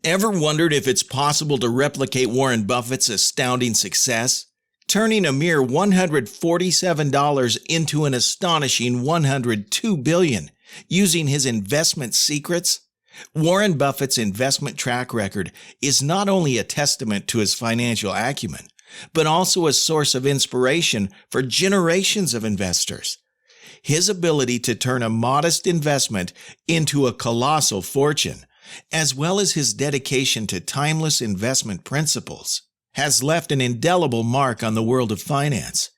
Ever wondered if it's possible to replicate Warren Buffett's astounding success? Turning a mere $147 into an astonishing $102 billion using his investment secrets? Warren Buffett's investment track record is not only a testament to his financial acumen, but also a source of inspiration for generations of investors. His ability to turn a modest investment into a colossal fortune, as well as his dedication to timeless investment principles, has left an indelible mark on the world of finance.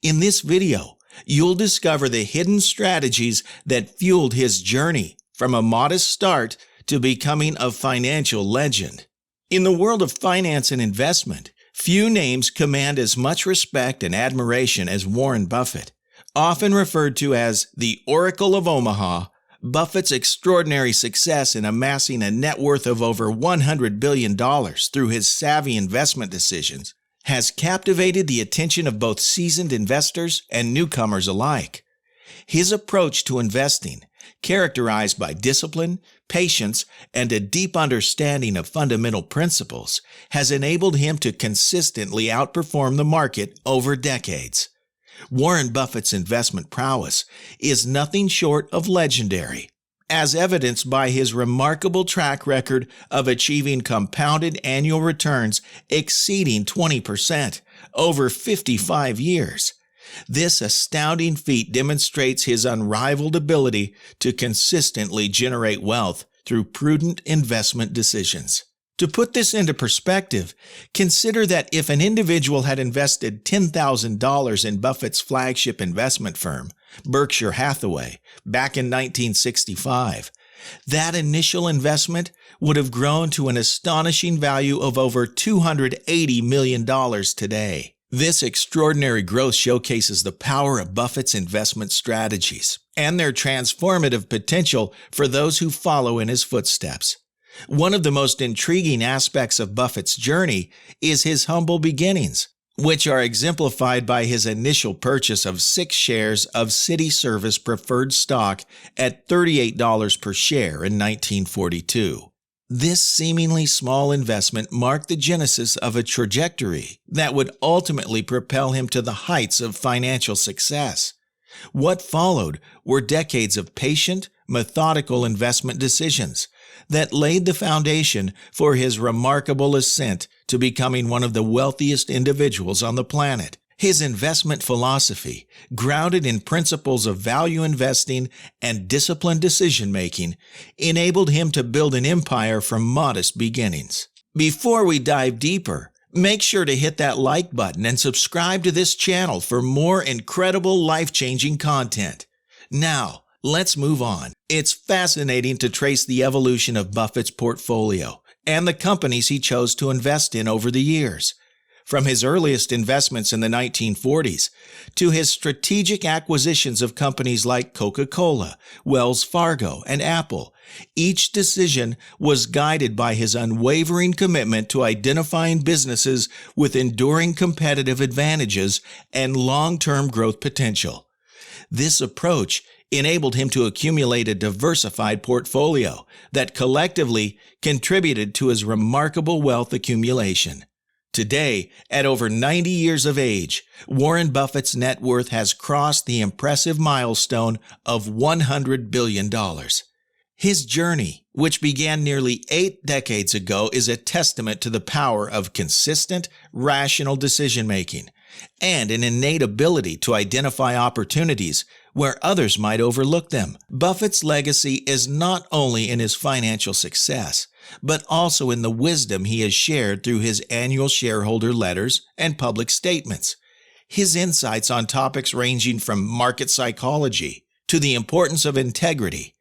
In this video, you'll discover the hidden strategies that fueled his journey from a modest start to becoming a financial legend. In the world of finance and investment, few names command as much respect and admiration as Warren Buffett. Often referred to as the Oracle of Omaha, Buffett's extraordinary success in amassing a net worth of over $100 billion through his savvy investment decisions has captivated the attention of both seasoned investors and newcomers alike. His approach to investing, characterized by discipline, patience, and a deep understanding of fundamental principles, has enabled him to consistently outperform the market over decades. Warren Buffett's investment prowess is nothing short of legendary, as evidenced by his remarkable track record of achieving compounded annual returns exceeding 20% over 55 years. This astounding feat demonstrates his unrivaled ability to consistently generate wealth through prudent investment decisions. To put this into perspective, consider that if an individual had invested $10,000 in Buffett's flagship investment firm, Berkshire Hathaway, back in 1965, that initial investment would have grown to an astonishing value of over $280 million today. This extraordinary growth showcases the power of Buffett's investment strategies and their transformative potential for those who follow in his footsteps. One of the most intriguing aspects of Buffett's journey is his humble beginnings, which are exemplified by his initial purchase of 6 shares of City Service preferred stock at $38 per share in 1942. This seemingly small investment marked the genesis of a trajectory that would ultimately propel him to the heights of financial success. What followed were decades of patient, methodical investment decisions that laid the foundation for his remarkable ascent to becoming one of the wealthiest individuals on the planet. His investment philosophy, grounded in principles of value investing and disciplined decision-making, enabled him to build an empire from modest beginnings. Before we dive deeper, make sure to hit that like button and subscribe to this channel for more incredible life-changing content. Now, let's move on. It's fascinating to trace the evolution of Buffett's portfolio and the companies he chose to invest in over the years. From his earliest investments in the 1940s to his strategic acquisitions of companies like Coca-Cola, Wells Fargo, and Apple, each decision was guided by his unwavering commitment to identifying businesses with enduring competitive advantages and long-term growth potential. This approach enabled him to accumulate a diversified portfolio that collectively contributed to his remarkable wealth accumulation. Today, at over 90 years of age, Warren Buffett's net worth has crossed the impressive milestone of $100 billion. His journey, which began nearly 8 decades ago, is a testament to the power of consistent, rational decision-making and an innate ability to identify opportunities where others might overlook them. Buffett's legacy is not only in his financial success, but also in the wisdom he has shared through his annual shareholder letters and public statements. His insights on topics ranging from market psychology to the importance of integrity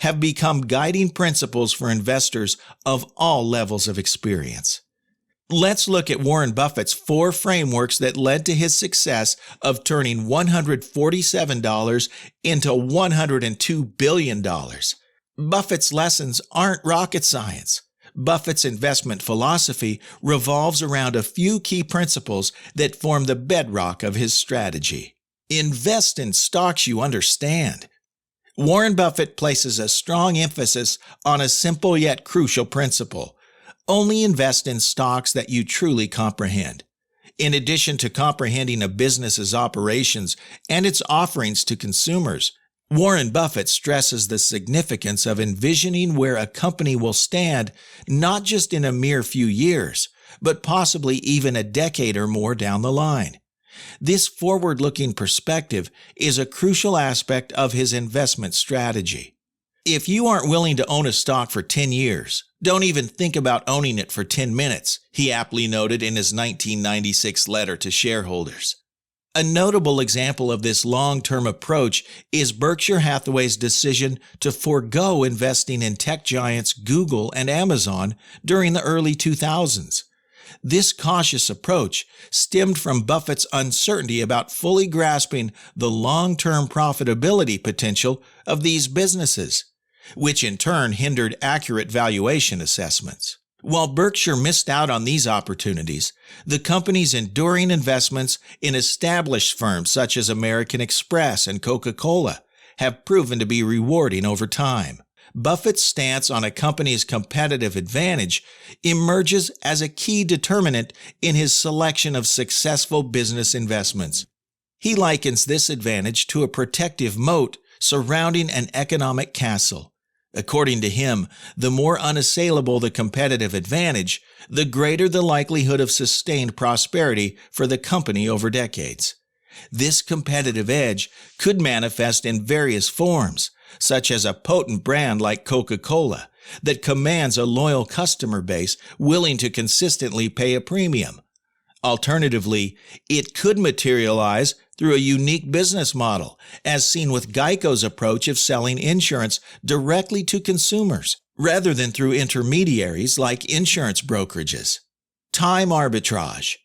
have become guiding principles for investors of all levels of experience. Let's look at Warren Buffett's 4 frameworks that led to his success of turning $147 into $102 billion. Buffett's lessons aren't rocket science. Buffett's investment philosophy revolves around a few key principles that form the bedrock of his strategy. Invest in stocks you understand. Warren Buffett places a strong emphasis on a simple yet crucial principle: Only invest in stocks that you truly comprehend. In addition to comprehending a business's operations and its offerings to consumers, Warren Buffett stresses the significance of envisioning where a company will stand not just in a mere few years, but possibly even a decade or more down the line. This forward-looking perspective is a crucial aspect of his investment strategy. If you aren't willing to own a stock for 10 years, don't even think about owning it for 10 minutes, he aptly noted in his 1996 letter to shareholders. A notable example of this long-term approach is Berkshire Hathaway's decision to forego investing in tech giants Google and Amazon during the early 2000s. This cautious approach stemmed from Buffett's uncertainty about fully grasping the long-term profitability potential of these businesses, which in turn hindered accurate valuation assessments. While Berkshire missed out on these opportunities, the company's enduring investments in established firms such as American Express and Coca-Cola have proven to be rewarding over time. Buffett's stance on a company's competitive advantage emerges as a key determinant in his selection of successful business investments. He likens this advantage to a protective moat surrounding an economic castle. According to him, the more unassailable the competitive advantage, the greater the likelihood of sustained prosperity for the company over decades. This competitive edge could manifest in various forms, such as a potent brand like Coca-Cola that commands a loyal customer base willing to consistently pay a premium. Alternatively, it could materialize through a unique business model, as seen with Geico's approach of selling insurance directly to consumers, rather than through intermediaries like insurance brokerages. Time arbitrage.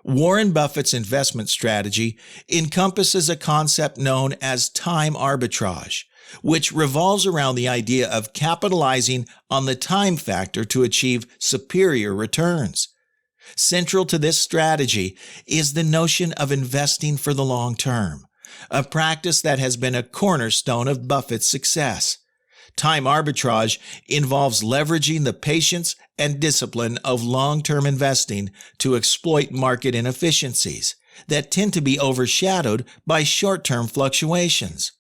Warren Buffett's investment strategy encompasses a concept known as time arbitrage, which revolves around the idea of capitalizing on the time factor to achieve superior returns. Central to this strategy is the notion of investing for the long term, a practice that has been a cornerstone of Buffett's success. Time arbitrage involves leveraging the patience and discipline of long-term investing to exploit market inefficiencies that tend to be overshadowed by short-term fluctuations.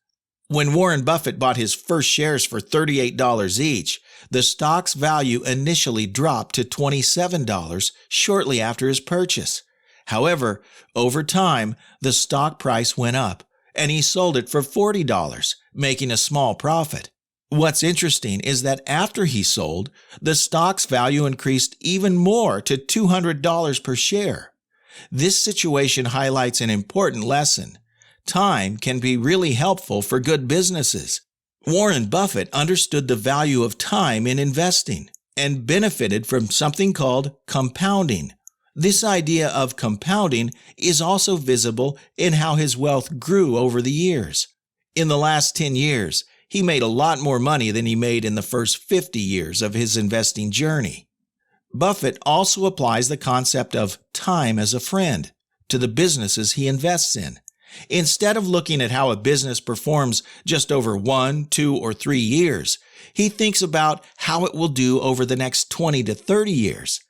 When Warren Buffett bought his first shares for $38 each, the stock's value initially dropped to $27 shortly after his purchase. However, over time, the stock price went up, and he sold it for $40, making a small profit. What's interesting is that after he sold, the stock's value increased even more to $200 per share. This situation highlights an important lesson. Time can be really helpful for good businesses. Warren Buffett understood the value of time in investing and benefited from something called compounding. This idea of compounding is also visible in how his wealth grew over the years. In the last 10 years, he made a lot more money than he made in the first 50 years of his investing journey. Buffett also applies the concept of time as a friend to the businesses he invests in. Instead of looking at how a business performs just over 1, 2, or 3 years, he thinks about how it will do over the next 20 to 30 years.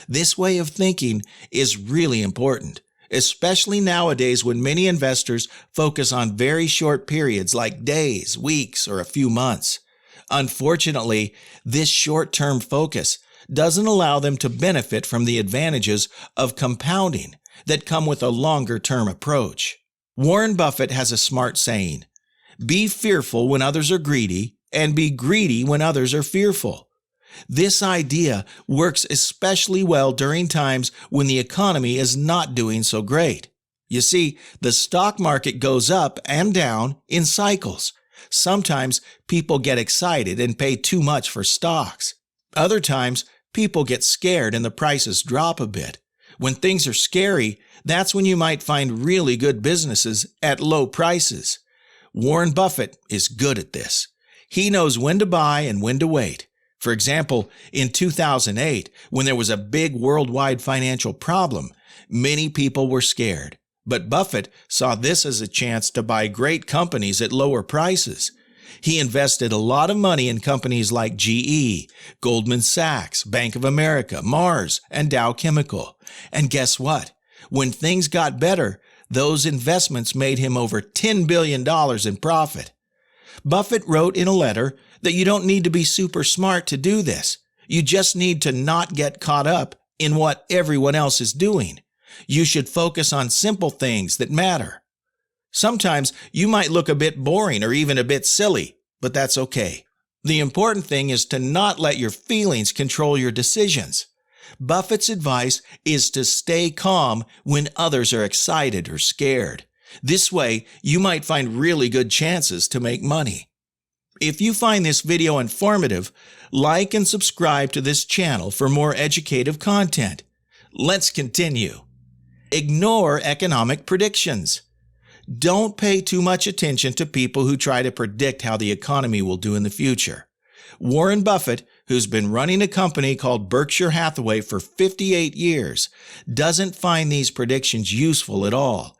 This way of thinking is really important, especially nowadays when many investors focus on very short periods like days, weeks, or a few months. Unfortunately, this short-term focus doesn't allow them to benefit from the advantages of compounding that come with a longer-term approach. Warren Buffett has a smart saying, "Be fearful when others are greedy, and be greedy when others are fearful." This idea works especially well during times when the economy is not doing so great. You see, the stock market goes up and down in cycles. Sometimes people get excited and pay too much for stocks. Other times, people get scared and the prices drop a bit. When things are scary, that's when you might find really good businesses at low prices. Warren Buffett is good at this. He knows when to buy and when to wait. For example, in 2008, when there was a big worldwide financial problem, many people were scared. But Buffett saw this as a chance to buy great companies at lower prices. He invested a lot of money in companies like GE, Goldman Sachs, Bank of America, Mars, and Dow Chemical. And guess what? When things got better, those investments made him over $10 billion in profit. Buffett wrote in a letter that you don't need to be super smart to do this. You just need to not get caught up in what everyone else is doing. You should focus on simple things that matter. Sometimes you might look a bit boring or even a bit silly, but that's okay. The important thing is to not let your feelings control your decisions. Buffett's advice is to stay calm when others are excited or scared. This way, you might find really good chances to make money. If you find this video informative, like and subscribe to this channel for more educative content. Let's continue. Ignore economic predictions. Don't pay too much attention to people who try to predict how the economy will do in the future. Warren Buffett, who's been running a company called Berkshire Hathaway for 58 years, doesn't find these predictions useful at all.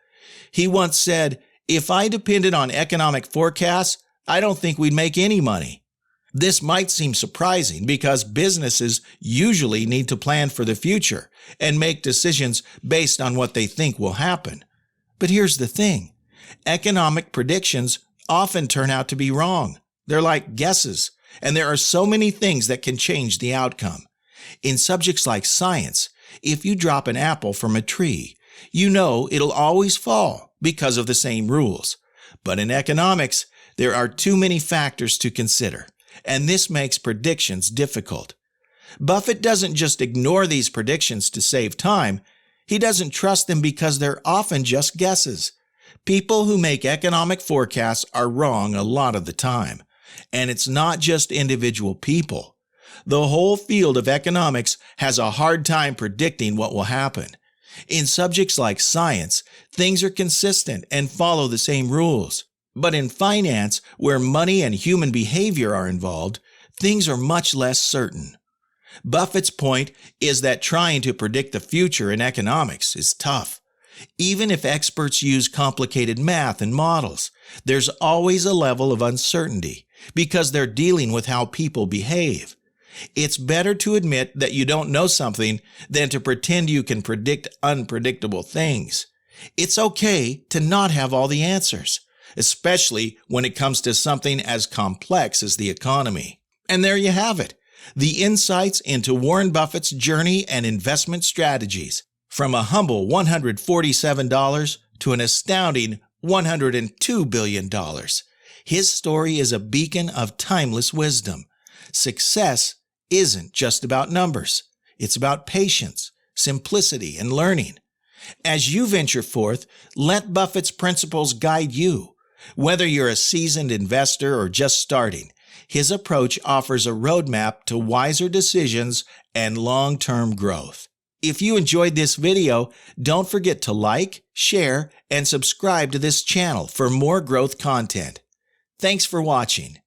He once said, "If I depended on economic forecasts, I don't think we'd make any money." This might seem surprising because businesses usually need to plan for the future and make decisions based on what they think will happen. But here's the thing. Economic predictions often turn out to be wrong. They're like guesses, and there are so many things that can change the outcome. In subjects like science, if you drop an apple from a tree, you know it'll always fall because of the same rules. But in economics, there are too many factors to consider, and this makes predictions difficult. Buffett doesn't just ignore these predictions to save time. He doesn't trust them because they're often just guesses. People who make economic forecasts are wrong a lot of the time. And it's not just individual people. The whole field of economics has a hard time predicting what will happen. In subjects like science, things are consistent and follow the same rules. But in finance, where money and human behavior are involved, things are much less certain. Buffett's point is that trying to predict the future in economics is tough. Even if experts use complicated math and models, there's always a level of uncertainty because they're dealing with how people behave. It's better to admit that you don't know something than to pretend you can predict unpredictable things. It's okay to not have all the answers, especially when it comes to something as complex as the economy. And there you have it, the insights into Warren Buffett's journey and investment strategies, from a humble $147 to an astounding $102 billion. His story is a beacon of timeless wisdom. Success isn't just about numbers. It's about patience, simplicity, and learning. As you venture forth, let Buffett's principles guide you. Whether you're a seasoned investor or just starting, his approach offers a roadmap to wiser decisions and long-term growth. If you enjoyed this video, don't forget to like, share, and subscribe to this channel for more growth content. Thanks for watching.